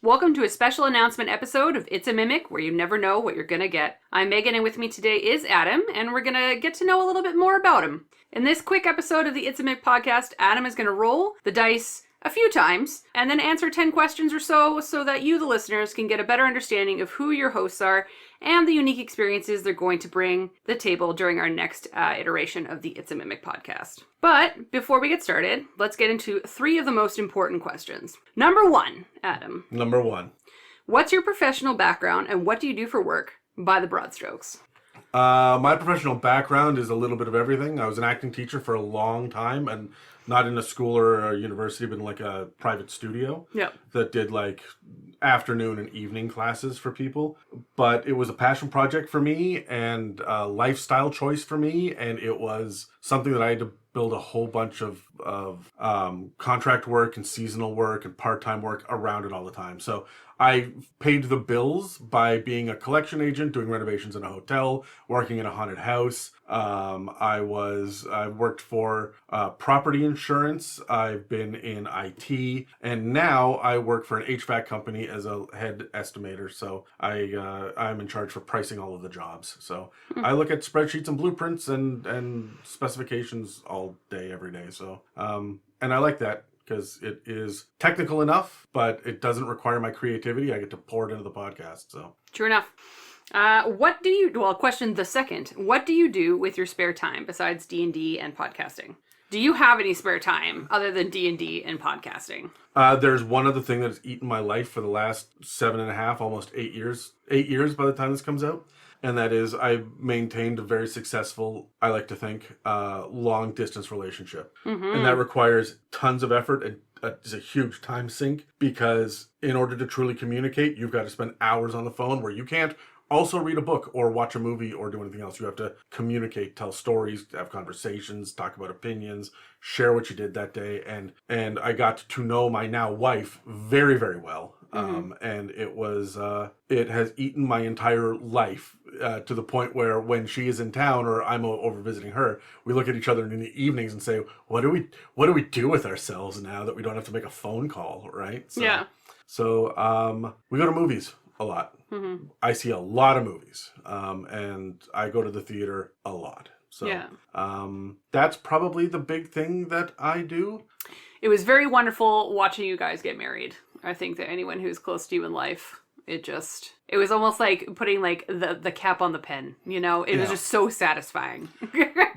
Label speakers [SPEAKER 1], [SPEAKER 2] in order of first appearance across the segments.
[SPEAKER 1] Welcome to a special announcement episode of It's a Mimic, where you never know what you're gonna get. I'm Megan, and with me today is Adam, and we're gonna get to know a little bit more about him. In this quick episode of the It's a Mimic podcast, Adam is gonna roll the dice a few times, and then answer 10 questions or so that you, the listeners, can get a better understanding of who your hosts are and the unique experiences they're going to bring to the table during our next iteration of the It's a Mimic podcast. But before we get started, let's get into 3 of the most important questions. Number 1, Adam.
[SPEAKER 2] Number 1.
[SPEAKER 1] What's your professional background and what do you do for work? By the broad strokes.
[SPEAKER 2] My professional background is a little bit of everything. I was an acting teacher for a long time, and not in a school or a university, but in like a private studio that did like afternoon and evening classes for people. But it was a passion project for me and a lifestyle choice for me, and it was something that I had to build a whole bunch of contract work and seasonal work and part-time work around it all the time. So I paid the bills by being a collection agent, doing renovations in a hotel, working in a haunted house. I worked for property insurance. I've been in IT, and now I work for an HVAC company as a head estimator. So I'm in charge for pricing all of the jobs. So I look at spreadsheets and blueprints and specifications all day, every day. So and I like that, because it is technical enough, but it doesn't require my creativity. I get to pour it into the podcast. So
[SPEAKER 1] true enough. Question the second. What do you do with your spare time besides D&D and podcasting? Do you have any spare time other than D&D and podcasting?
[SPEAKER 2] There's one other thing that has eaten my life for the last 7.5, almost 8 years. 8 years by the time this comes out. And that is, I maintained a very successful, I like to think, long distance relationship. Mm-hmm. And that requires tons of effort and is a huge time sink, because in order to truly communicate, you've got to spend hours on the phone where you can't also read a book or watch a movie or do anything else. You have to communicate, tell stories, have conversations, talk about opinions, share what you did that day. And I got to know my now wife very, very well. Mm-hmm. And it has eaten my entire life to the point where when she is in town or I'm over visiting her, we look at each other in the evenings and say, what do we do with ourselves now that we don't have to make a phone call, right? So,
[SPEAKER 1] yeah.
[SPEAKER 2] So we go to movies a lot. Mm-hmm. I see a lot of movies, and I go to the theater a lot. So yeah. That's probably the big thing that I do.
[SPEAKER 1] It was very wonderful watching you guys get married. I think that anyone who's close to you in life, it was almost like putting like the cap on the pen, you know? It was just so satisfying.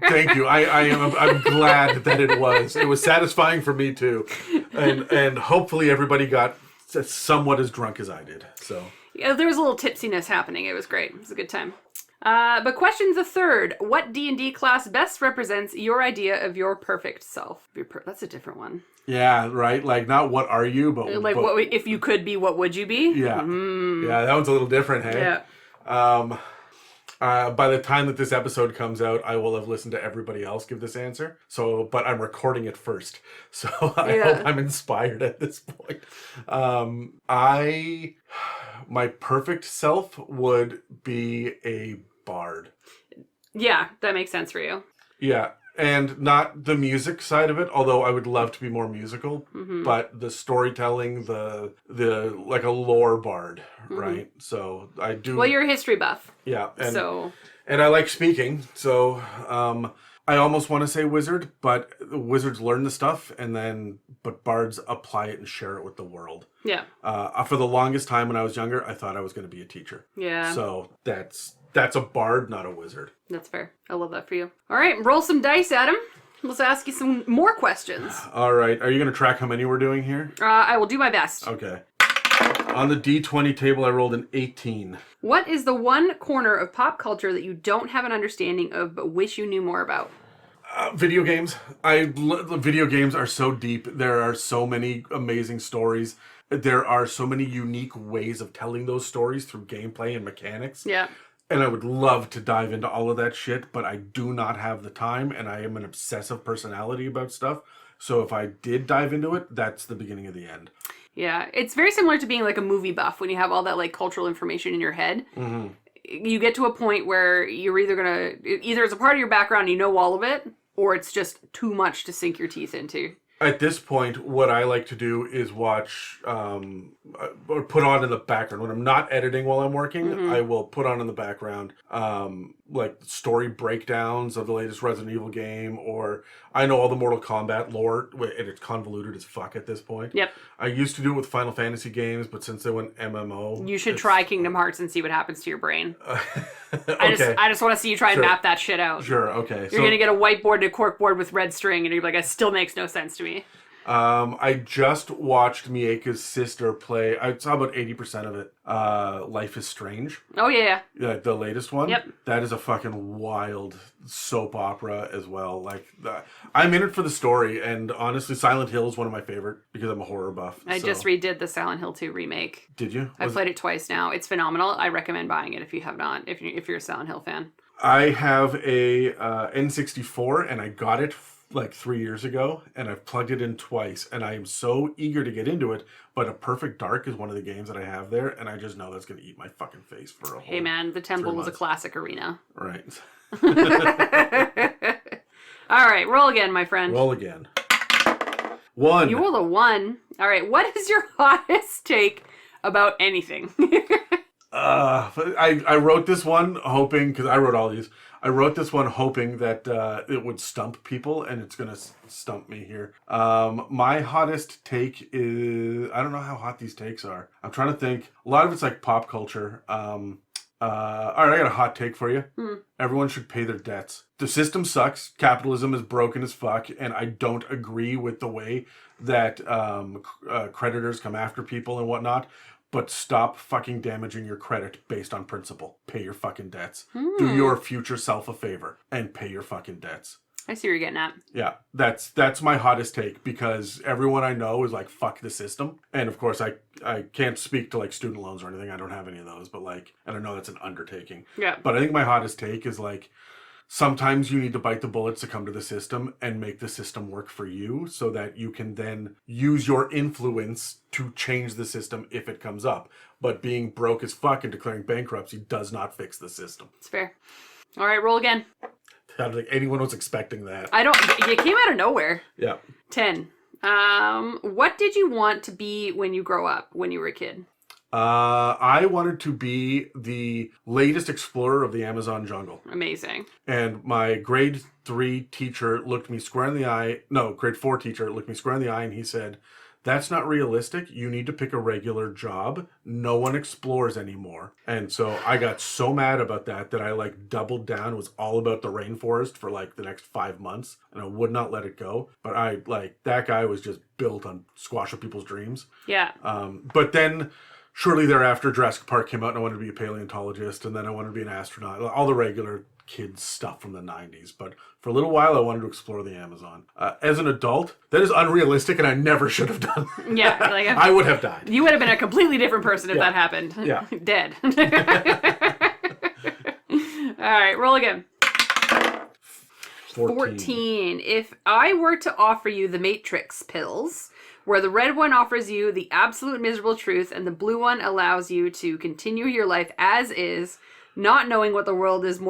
[SPEAKER 2] Thank you. I'm glad that it was. It was satisfying for me too. And hopefully everybody got somewhat as drunk as I did. So
[SPEAKER 1] yeah, there was a little tipsiness happening. It was great. It was a good time. But question the third. What D&D class best represents your idea of your perfect self? That's a different one.
[SPEAKER 2] Yeah, right? Like, not what are you, but
[SPEAKER 1] like, what if you could be, what would you be?
[SPEAKER 2] Yeah. Yeah, that one's a little different, hey? Yeah. By the time that this episode comes out, I will have listened to everybody else give this answer. But I'm recording it first. So I hope I'm inspired at this point. My perfect self would be a bard.
[SPEAKER 1] Yeah, that makes sense for you.
[SPEAKER 2] Yeah. And not the music side of it, although I would love to be more musical, but the storytelling, the like a lore bard, right? So I do.
[SPEAKER 1] Well, you're a history buff.
[SPEAKER 2] Yeah, and I like speaking, so I almost want to say wizard, but wizards learn the stuff, but bards apply it and share it with the world. Yeah. For the longest time when I was younger, I thought I was going to be a teacher. Yeah. So that's a bard, not a wizard.
[SPEAKER 1] That's fair. I love that for you. All right, roll some dice, Adam. Let's ask you some more questions.
[SPEAKER 2] All right. Are you going to track how many we're doing here?
[SPEAKER 1] I will do my best.
[SPEAKER 2] Okay. On the D20 table, I rolled an 18.
[SPEAKER 1] What is the one corner of pop culture that you don't have an understanding of but wish you knew more about?
[SPEAKER 2] Video games. Video games are so deep. There are so many amazing stories. There are so many unique ways of telling those stories through gameplay and mechanics. Yeah. And I would love to dive into all of that shit, but I do not have the time, and I am an obsessive personality about stuff. So if I did dive into it, that's the beginning of the end.
[SPEAKER 1] Yeah, it's very similar to being like a movie buff when you have all that like cultural information in your head. Mm-hmm. You get to a point where you're either it's a part of your background, you know all of it, or it's just too much to sink your teeth into.
[SPEAKER 2] At this point, what I like to do is watch or put on in the background. When I'm not editing while I'm working, I will put on in the background like story breakdowns of the latest Resident Evil game, or I know all the Mortal Kombat lore, and it's convoluted as fuck at this point.
[SPEAKER 1] Yep.
[SPEAKER 2] I used to do it with Final Fantasy games, but since they went MMO...
[SPEAKER 1] You should try Kingdom Hearts and see what happens to your brain.
[SPEAKER 2] Okay.
[SPEAKER 1] I just want to see you try and map that shit out.
[SPEAKER 2] Sure, okay.
[SPEAKER 1] You're going to get a whiteboard and a corkboard with red string, and you're like, it still makes no sense to me.
[SPEAKER 2] I just watched Mieka's sister play. I saw about 80% of it. Life is Strange.
[SPEAKER 1] Oh, yeah.
[SPEAKER 2] The latest one.
[SPEAKER 1] Yep.
[SPEAKER 2] That is a fucking wild soap opera as well. Like, I'm in it for the story, and honestly, Silent Hill is one of my favorite because I'm a horror buff.
[SPEAKER 1] I just redid the Silent Hill 2 remake.
[SPEAKER 2] Did you?
[SPEAKER 1] I played it twice now. It's phenomenal. I recommend buying it if you have not, if you're a Silent Hill fan.
[SPEAKER 2] I have a N64, and I got it like 3 years ago, and I've plugged it in twice, and I am so eager to get into it, but A Perfect Dark is one of the games that I have there, and I just know that's going to eat my fucking face for a whole...
[SPEAKER 1] Hey man, the Temple was a classic arena.
[SPEAKER 2] Right.
[SPEAKER 1] All right, roll again, my friend.
[SPEAKER 2] Roll again. 1.
[SPEAKER 1] You rolled a 1. All right, what is your hottest take about anything?
[SPEAKER 2] I wrote this one hoping, because I wrote all these, I wrote this one hoping that it would stump people, and it's going to stump me here. My hottest take is... I don't know how hot these takes are. I'm trying to think. A lot of it's like pop culture. All right, I got a hot take for you. Everyone should pay their debts. The system sucks. Capitalism is broken as fuck, and I don't agree with the way that creditors come after people and whatnot. But stop fucking damaging your credit based on principle. Pay your fucking debts. Do your future self a favor and pay your fucking debts.
[SPEAKER 1] I see what you're getting at.
[SPEAKER 2] Yeah, that's my hottest take, because everyone I know is like, fuck the system. And of course, I can't speak to like student loans or anything. I don't have any of those, but like, and I know that's an undertaking.
[SPEAKER 1] Yeah.
[SPEAKER 2] But I think my hottest take is like, sometimes you need to bite the bullets to come to the system and make the system work for you, so that you can then use your influence to change the system if it comes up. But being broke as fuck and declaring bankruptcy does not fix the system.
[SPEAKER 1] It's fair. All right, roll again.
[SPEAKER 2] I don't think anyone was expecting that.
[SPEAKER 1] You came out of nowhere.
[SPEAKER 2] Yeah.
[SPEAKER 1] 10. What did you want to be when you grow up, when you were a kid?
[SPEAKER 2] I wanted to be the latest explorer of the Amazon jungle.
[SPEAKER 1] Amazing.
[SPEAKER 2] And my grade 3 teacher looked me square in the eye. No, grade 4 teacher looked me square in the eye, and he said, "That's not realistic. You need to pick a regular job. No one explores anymore." And so I got so mad about that I like doubled down. It was all about the rainforest for like the next 5 months, and I would not let it go. But that guy was just built on squashing people's dreams.
[SPEAKER 1] Yeah.
[SPEAKER 2] But then shortly thereafter, Jurassic Park came out, and I wanted to be a paleontologist, and then I wanted to be an astronaut. All the regular kids stuff from the 90s. But for a little while, I wanted to explore the Amazon. As an adult, that is unrealistic, and I never should have done.
[SPEAKER 1] Yeah. Like
[SPEAKER 2] I would have died.
[SPEAKER 1] You would have been a completely different person if that happened.
[SPEAKER 2] Yeah.
[SPEAKER 1] Dead. All right, roll again. 14. If I were to offer you the Matrix pills, where the red one offers you the absolute miserable truth and the blue one allows you to continue your life as is, not knowing that the world is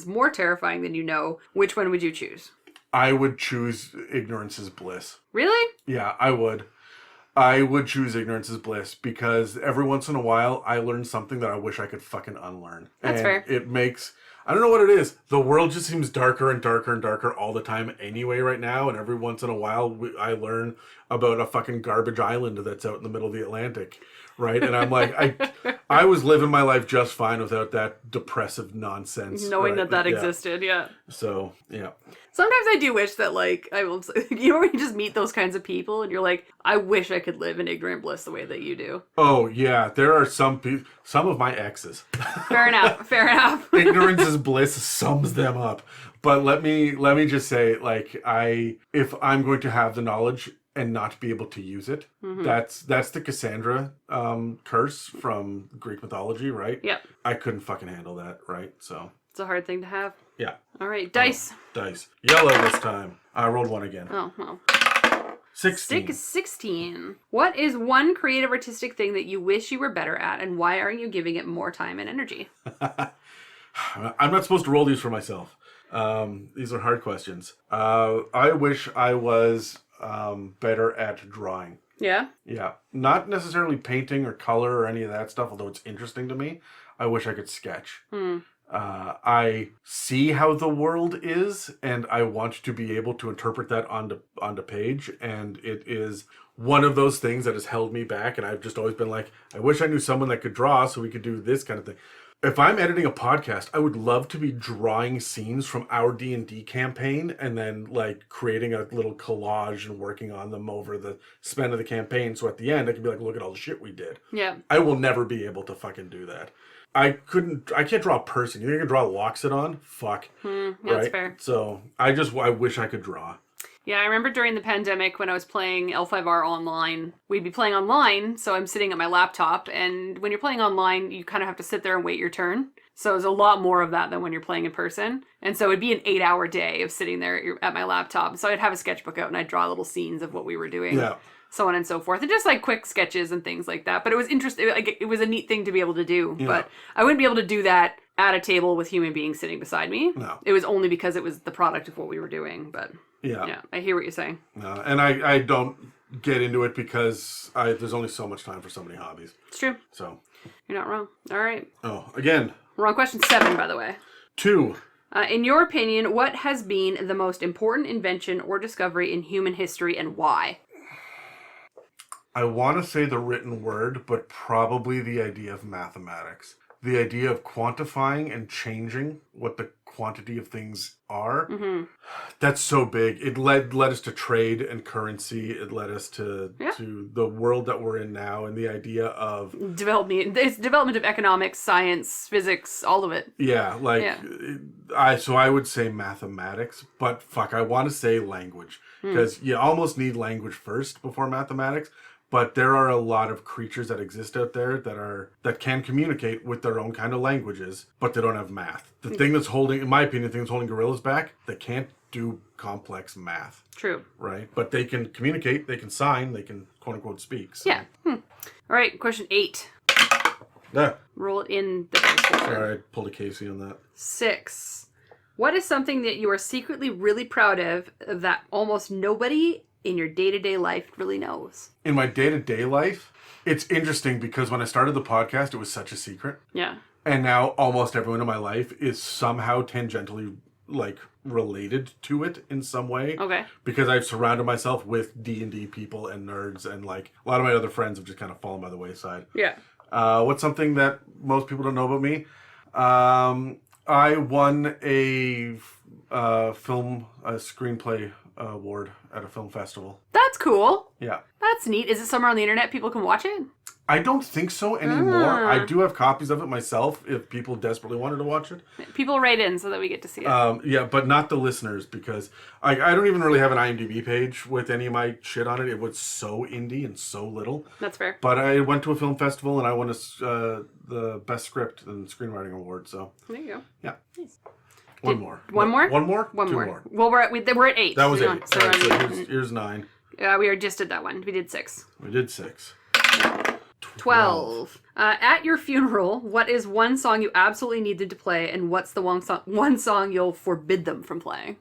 [SPEAKER 1] more terrifying than you know, which one would you choose?
[SPEAKER 2] I would choose ignorance is bliss.
[SPEAKER 1] Really?
[SPEAKER 2] Yeah, I would. I would choose ignorance is bliss, because every once in a while I learn something that I wish I could fucking unlearn.
[SPEAKER 1] That's fair.
[SPEAKER 2] It makes... I don't know what it is. The world just seems darker and darker and darker all the time anyway right now, and every once in a while I learn about a fucking garbage island that's out in the middle of the Atlantic, right? And I'm like, I was living my life just fine without that depressive nonsense.
[SPEAKER 1] Knowing
[SPEAKER 2] right?
[SPEAKER 1] that existed, yeah.
[SPEAKER 2] So, yeah.
[SPEAKER 1] Sometimes I do wish that, like, when you just meet those kinds of people and you're like, I wish I could live in ignorant bliss the way that you do.
[SPEAKER 2] Oh, yeah. There are some of my exes.
[SPEAKER 1] Fair enough.
[SPEAKER 2] Ignorance is bliss sums them up. But let me just say, like, if I'm going to have the knowledge and not be able to use it, that's the Cassandra curse from Greek mythology, right?
[SPEAKER 1] Yep.
[SPEAKER 2] I couldn't fucking handle that, right? So
[SPEAKER 1] it's a hard thing to have.
[SPEAKER 2] Yeah.
[SPEAKER 1] All right, dice.
[SPEAKER 2] Dice. Yellow this time. I rolled 1 again.
[SPEAKER 1] Oh, well.
[SPEAKER 2] 16.
[SPEAKER 1] 16. What is one creative artistic thing that you wish you were better at, and why aren't you giving it more time and energy?
[SPEAKER 2] I'm not supposed to roll these for myself. These are hard questions. I wish I was better at drawing.
[SPEAKER 1] Yeah?
[SPEAKER 2] Yeah. Not necessarily painting or color or any of that stuff, although it's interesting to me. I wish I could sketch. I see how the world is, and I want to be able to interpret that onto page, and it is one of those things that has held me back, and I've just always been like, I wish I knew someone that could draw so we could do this kind of thing. If I'm editing a podcast, I would love to be drawing scenes from our D&D campaign and then like creating a little collage and working on them over the span of the campaign. So at the end, I can be like, look at all the shit we did.
[SPEAKER 1] Yeah.
[SPEAKER 2] I will never be able to fucking do that. I can't draw a person. You think I can draw Loxodon? Fuck.
[SPEAKER 1] That's
[SPEAKER 2] right?
[SPEAKER 1] fair.
[SPEAKER 2] So I wish I could draw.
[SPEAKER 1] Yeah, I remember during the pandemic when I was playing L5R online, we'd be playing online, so I'm sitting at my laptop, and when you're playing online, you kind of have to sit there and wait your turn. So there's a lot more of that than when you're playing in person. And so it'd be an 8-hour day of sitting there at my laptop. So I'd have a sketchbook out and I'd draw little scenes of what we were doing.
[SPEAKER 2] Yeah.
[SPEAKER 1] So on and so forth. And just like quick sketches and things like that. But it was interesting. Like, it was a neat thing to be able to do. Yeah. But I wouldn't be able to do that at a table with human beings sitting beside me.
[SPEAKER 2] No.
[SPEAKER 1] It was only because it was the product of what we were doing. But yeah, I hear what you're saying.
[SPEAKER 2] No, and I don't get into it because there's only so much time for so many hobbies.
[SPEAKER 1] It's true.
[SPEAKER 2] So
[SPEAKER 1] you're not wrong. All right.
[SPEAKER 2] Oh, again.
[SPEAKER 1] We're on question 7, by the way.
[SPEAKER 2] 2.
[SPEAKER 1] In your opinion, what has been the most important invention or discovery in human history and why?
[SPEAKER 2] I want to say the written word, but probably the idea of mathematics. The idea of quantifying and changing what the quantity of things are. Mm-hmm. That's so big. It led us to trade and currency. It led us to the world that we're in now, and the idea of
[SPEAKER 1] development of economics, science, physics, all of it.
[SPEAKER 2] Yeah, I would say mathematics, but fuck, I want to say language because you almost need language first before mathematics. But there are a lot of creatures that exist out there that can communicate with their own kind of languages, but they don't have math. The thing that's holding, in my opinion, the thing that's holding gorillas back, they can't do complex math.
[SPEAKER 1] True.
[SPEAKER 2] Right? But they can communicate, they can sign, they can quote unquote speak. So.
[SPEAKER 1] Yeah. All right, question 8.
[SPEAKER 2] Yeah.
[SPEAKER 1] Roll it in the dice holder.
[SPEAKER 2] Sorry, I pulled a Casey on that.
[SPEAKER 1] 6. What is something that you are secretly really proud of that almost nobody in your day-to-day life really knows?
[SPEAKER 2] In my day-to-day life, it's interesting because when I started the podcast, it was such a secret.
[SPEAKER 1] Yeah.
[SPEAKER 2] And now almost everyone in my life is somehow tangentially related to it in some way.
[SPEAKER 1] Okay.
[SPEAKER 2] Because I've surrounded myself with D&D people and nerds, and a lot of my other friends have just kind of fallen by the wayside.
[SPEAKER 1] Yeah.
[SPEAKER 2] What's something that most people don't know about me? I won a screenplay award at a film festival.
[SPEAKER 1] That's cool.
[SPEAKER 2] Yeah.
[SPEAKER 1] That's neat. Is it somewhere on the internet people can watch it?
[SPEAKER 2] I don't think so anymore. I do have copies of it myself if people desperately wanted to watch it.
[SPEAKER 1] People write in so that we get to see it.
[SPEAKER 2] Yeah, but not the listeners because I don't even really have an IMDb page with any of my shit on it. It was so indie and so little.
[SPEAKER 1] That's fair.
[SPEAKER 2] But I went to a film festival and I won the best script and screenwriting award. So
[SPEAKER 1] there you go.
[SPEAKER 2] Yeah.
[SPEAKER 1] Nice.
[SPEAKER 2] One more.
[SPEAKER 1] One more?
[SPEAKER 2] One more?
[SPEAKER 1] One
[SPEAKER 2] Two
[SPEAKER 1] more. Well, we're at 8.
[SPEAKER 2] That was
[SPEAKER 1] so
[SPEAKER 2] 8. So here's 9.
[SPEAKER 1] We just did that one. We did 6.
[SPEAKER 2] We did 6.
[SPEAKER 1] 12. At your funeral, what is one song you absolutely needed to play, and what's the one song you'll forbid them from playing?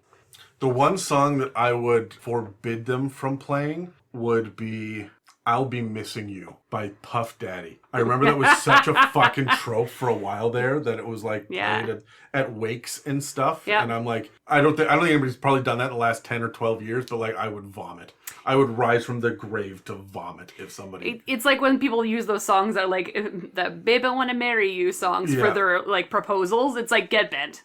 [SPEAKER 2] The one song that I would forbid them from playing would be I'll Be Missing You by Puff Daddy. I remember that was such a fucking trope for a while there that it was played at wakes and stuff. Yeah. And I'm like, I don't think anybody's probably done that in the last 10 or 12 years, but I would vomit. I would rise from the grave to vomit if somebody...
[SPEAKER 1] It's like when people use those songs that that Babe I Want to Marry You songs for their proposals. It's like, get bent.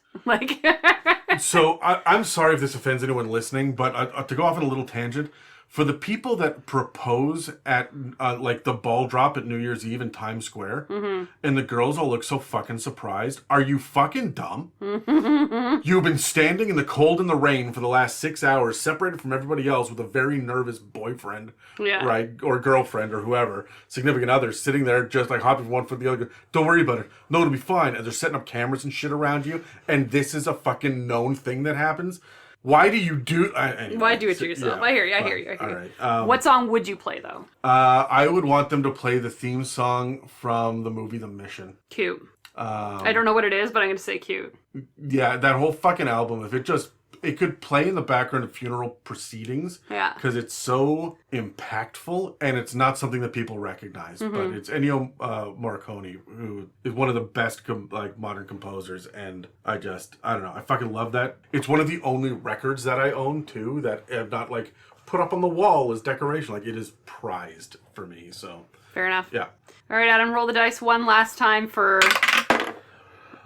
[SPEAKER 2] So I'm sorry if this offends anyone listening, but to go off on a little tangent, for the people that propose at the ball drop at New Year's Eve in Times Square, and the girls all look so fucking surprised, are you fucking dumb? You've been standing in the cold and the rain for the last 6 hours, separated from everybody else with a very nervous boyfriend, right, or girlfriend or whoever, significant other, sitting there just hopping from one foot to the other. Don't worry about it. No, it'll be fine. And they're setting up cameras and shit around you, and this is a fucking known thing that happens. Why do you do... Anyway,
[SPEAKER 1] why do it to yourself? Yeah, I hear you.
[SPEAKER 2] All right.
[SPEAKER 1] What song would you play, though?
[SPEAKER 2] I would want them to play the theme song from the movie The Mission.
[SPEAKER 1] Cute. I don't know what it is, but I'm going to say cute.
[SPEAKER 2] Yeah, that whole fucking album, if it could play in the background of funeral proceedings.
[SPEAKER 1] Yeah.
[SPEAKER 2] Because it's so impactful, and it's not something that people recognize. But it's Ennio Morricone, who is one of the best modern composers, and I don't know, I fucking love that. It's one of the only records that I own, too, that have not, like, put up on the wall as decoration. Like, it is prized for me, so...
[SPEAKER 1] Fair enough.
[SPEAKER 2] Yeah.
[SPEAKER 1] All right, Adam, roll the dice one last time for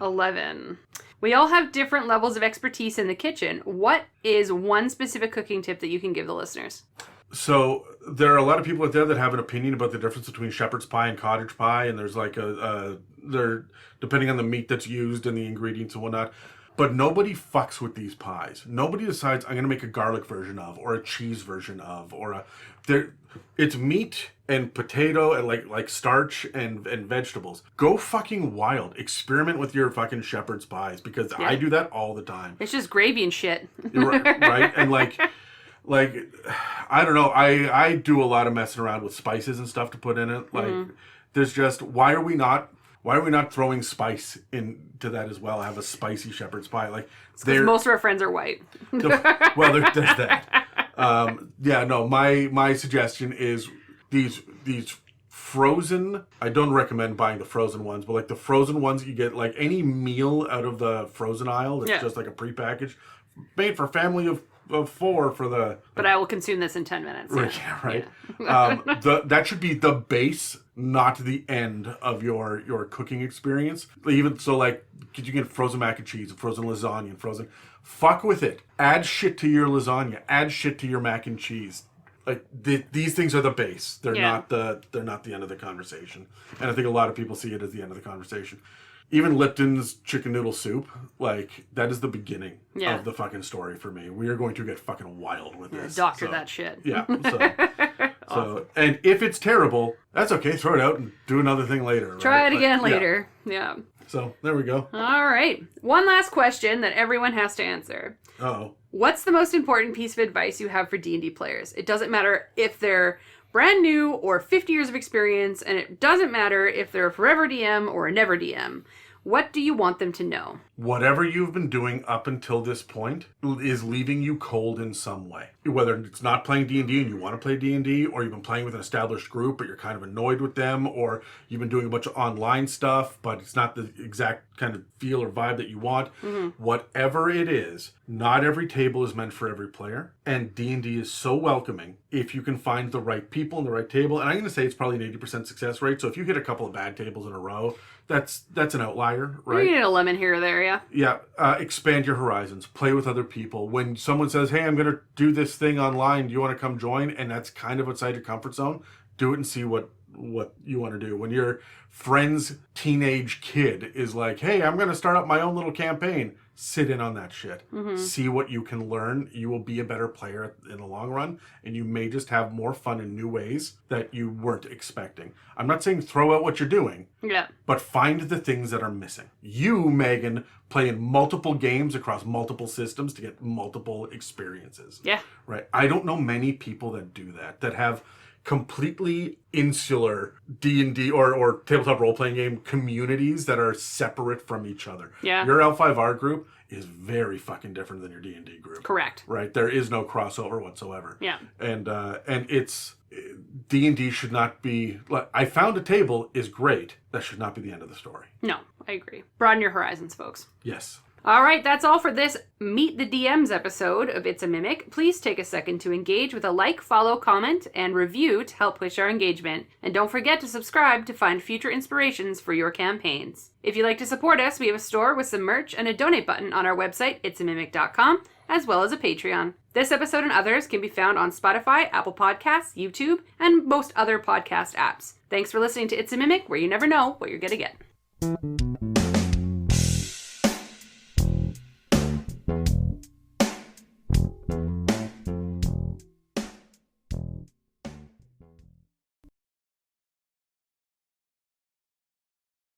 [SPEAKER 1] 11. We all have different levels of expertise in the kitchen. What is one specific cooking tip that you can give the listeners?
[SPEAKER 2] So there are a lot of people out there that have an opinion about the difference between shepherd's pie and cottage pie, and there's like they're depending on the meat that's used and the ingredients and whatnot. But nobody fucks with these pies. Nobody decides I'm going to make a garlic version of, or a cheese version of, it's meat and potato and like starch and vegetables. Go fucking wild. Experiment with your fucking shepherd's pies, because I do that all the time.
[SPEAKER 1] It's just gravy and shit.
[SPEAKER 2] Right? And like I don't know. I do a lot of messing around with spices and stuff to put in it. Like there's just why are we not throwing spice into that as well? Have a spicy shepherd's pie. Like,
[SPEAKER 1] because most of our friends are white.
[SPEAKER 2] Well, there's that. My suggestion is these frozen. I don't recommend buying the frozen ones, but like the frozen ones you get, like any meal out of the frozen aisle that's just like a prepackaged, made for family of 4 for the...
[SPEAKER 1] But I will consume this in 10 minutes.
[SPEAKER 2] Right. Yeah. That should be the base, not the end of your cooking experience. Even so, like, you get frozen mac and cheese, frozen lasagna, and frozen... Fuck with it. Add shit to your lasagna. Add shit to your mac and cheese. Like, these things are the base. They're not the end of the conversation. And I think a lot of people see it as the end of the conversation. Even Lipton's chicken noodle soup, like, that is the beginning of the fucking story for me. We are going to get fucking wild with this.
[SPEAKER 1] Doctor that shit.
[SPEAKER 2] Yeah. So, and if it's terrible, that's okay. Throw it out and do another thing later. Right?
[SPEAKER 1] Try it again later. Yeah.
[SPEAKER 2] So, there we go.
[SPEAKER 1] All right. One last question that everyone has to answer.
[SPEAKER 2] Uh-oh.
[SPEAKER 1] What's the most important piece of advice you have for D&D players? It doesn't matter if they're brand new or 50 years of experience, and it doesn't matter if they're a forever DM or a never DM. What do you want them to know?
[SPEAKER 2] Whatever you've been doing up until this point is leaving you cold in some way. Whether it's not playing D&D and you want to play D&D, or you've been playing with an established group but you're kind of annoyed with them, or you've been doing a bunch of online stuff but it's not the exact kind of feel or vibe that you want. Whatever it is, not every table is meant for every player, and D&D is so welcoming if you can find the right people and the right table. And I'm going to say it's probably an 80% success rate, so if you hit a couple of bad tables in a row, that's an outlier, right?
[SPEAKER 1] You need a lemon here or there, yeah.
[SPEAKER 2] Yeah, expand your horizons. Play with other people. When someone says, hey, I'm going to do this thing online, do you want to come join? And that's kind of outside your comfort zone. Do it and see what you want to do. When your friend's teenage kid is like, hey, I'm going to start up my own little campaign, sit in on that shit. See what you can learn. You will be a better player in the long run, and you may just have more fun in new ways that you weren't expecting. I'm not saying throw out what you're doing, but find the things that are missing. You, Megan, play in multiple games across multiple systems to get multiple experiences.
[SPEAKER 1] Yeah.
[SPEAKER 2] Right. I don't know many people that do that have completely insular D&D or tabletop role-playing game communities that are separate from each other.
[SPEAKER 1] Yeah.
[SPEAKER 2] Your L5R group is very fucking different than your D&D group.
[SPEAKER 1] Correct.
[SPEAKER 2] Right? There is no crossover whatsoever.
[SPEAKER 1] Yeah.
[SPEAKER 2] And it's... D&D should not be... Like, I found a table is great. That should not be the end of the story.
[SPEAKER 1] No, I agree. Broaden your horizons, folks.
[SPEAKER 2] Yes.
[SPEAKER 1] All right, that's all for this Meet the DMs episode of It's a Mimic. Please take a second to engage with a like, follow, comment, and review to help push our engagement. And don't forget to subscribe to find future inspirations for your campaigns. If you'd like to support us, we have a store with some merch and a donate button on our website, itsamimic.com, as well as a Patreon. This episode and others can be found on Spotify, Apple Podcasts, YouTube, and most other podcast apps. Thanks for listening to It's a Mimic, where you never know what you're going to get.